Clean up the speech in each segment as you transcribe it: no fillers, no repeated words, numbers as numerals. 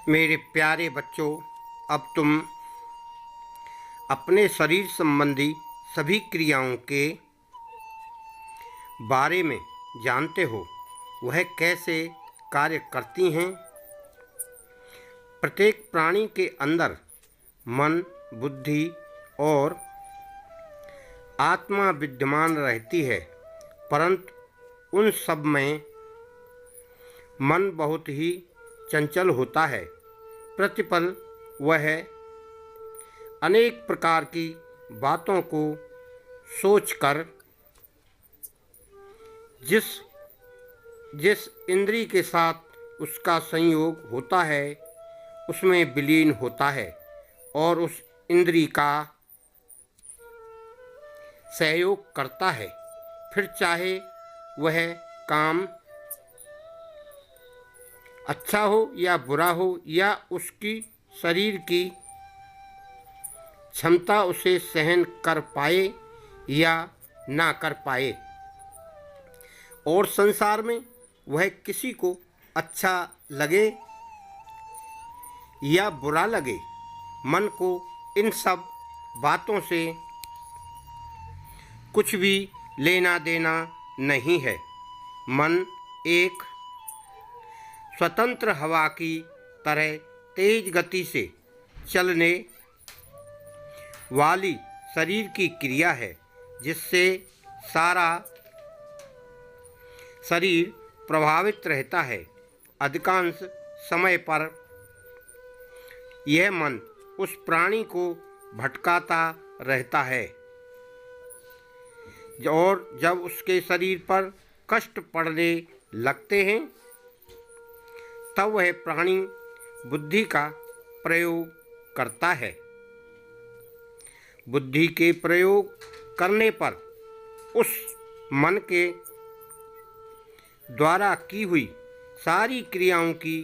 मेरे प्यारे बच्चों, अब तुम अपने शरीर संबंधी सभी क्रियाओं के बारे में जानते हो। वह कैसे कार्य करती हैं। प्रत्येक प्राणी के अंदर मन, बुद्धि और आत्मा विद्यमान रहती है, परंतु उन सब में मन बहुत ही चंचल होता है। प्रतिपल वह अनेक प्रकार की बातों को सोचकर जिस जिस इंद्री के साथ उसका संयोग होता है उसमें विलीन होता है और उस इंद्री का सहयोग करता है। फिर चाहे वह काम अच्छा हो या बुरा हो, या उसकी शरीर की क्षमता उसे सहन कर पाए या ना कर पाए, और संसार में वह किसी को अच्छा लगे या बुरा लगे, मन को इन सब बातों से कुछ भी लेना देना नहीं है। मन एक स्वतंत्र हवा की तरह तेज गति से चलने वाली शरीर की क्रिया है, जिससे सारा शरीर प्रभावित रहता है। अधिकांश समय पर यह मन उस प्राणी को भटकाता रहता है, और जब उसके शरीर पर कष्ट पड़ने लगते हैं तब वह प्राणी बुद्धि का प्रयोग करता है। बुद्धि के प्रयोग करने पर उस मन के द्वारा की हुई सारी क्रियाओं की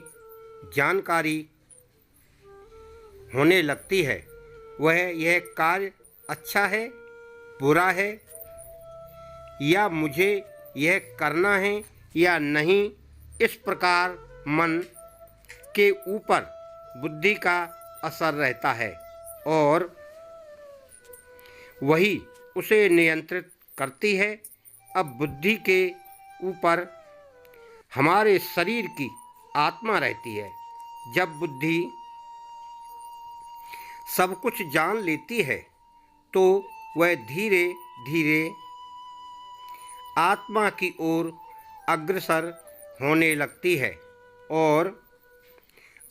जानकारी होने लगती है। वह यह कार्य अच्छा है, बुरा है, या मुझे यह करना है या नहीं, इस प्रकार मन के ऊपर बुद्धि का असर रहता है और वही उसे नियंत्रित करती है। अब बुद्धि के ऊपर हमारे शरीर की आत्मा रहती है। जब बुद्धि सब कुछ जान लेती है तो वह धीरे धीरे आत्मा की ओर अग्रसर होने लगती है और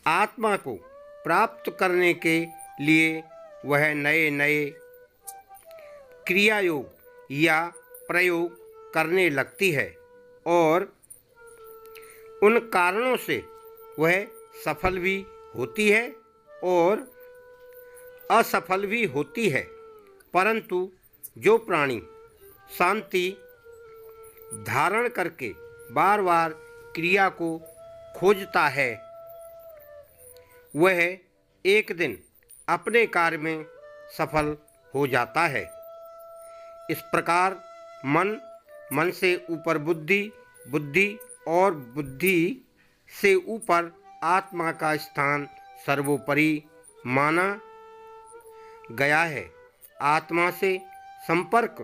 आत्मा को प्राप्त करने के लिए वह नए नए क्रियायोग या प्रयोग करने लगती है, और उन कारणों से वह सफल भी होती है और असफल भी होती है। परंतु जो प्राणी शांति धारण करके बार बार क्रिया को खोजता है, वह एक दिन अपने कार्य में सफल हो जाता है। इस प्रकार मन से ऊपर बुद्धि, बुद्धि और बुद्धि से ऊपर आत्मा का स्थान सर्वोपरि माना गया है। आत्मा से संपर्क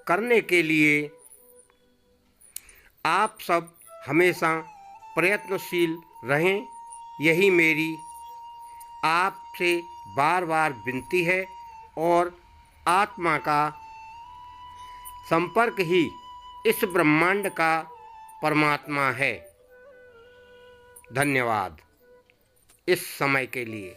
करने के लिए आप सब हमेशा प्रयत्नशील रहें, यही मेरी आपसे बार बार विनती है। और आत्मा का संपर्क ही इस ब्रह्मांड का परमात्मा है। धन्यवाद इस समय के लिए।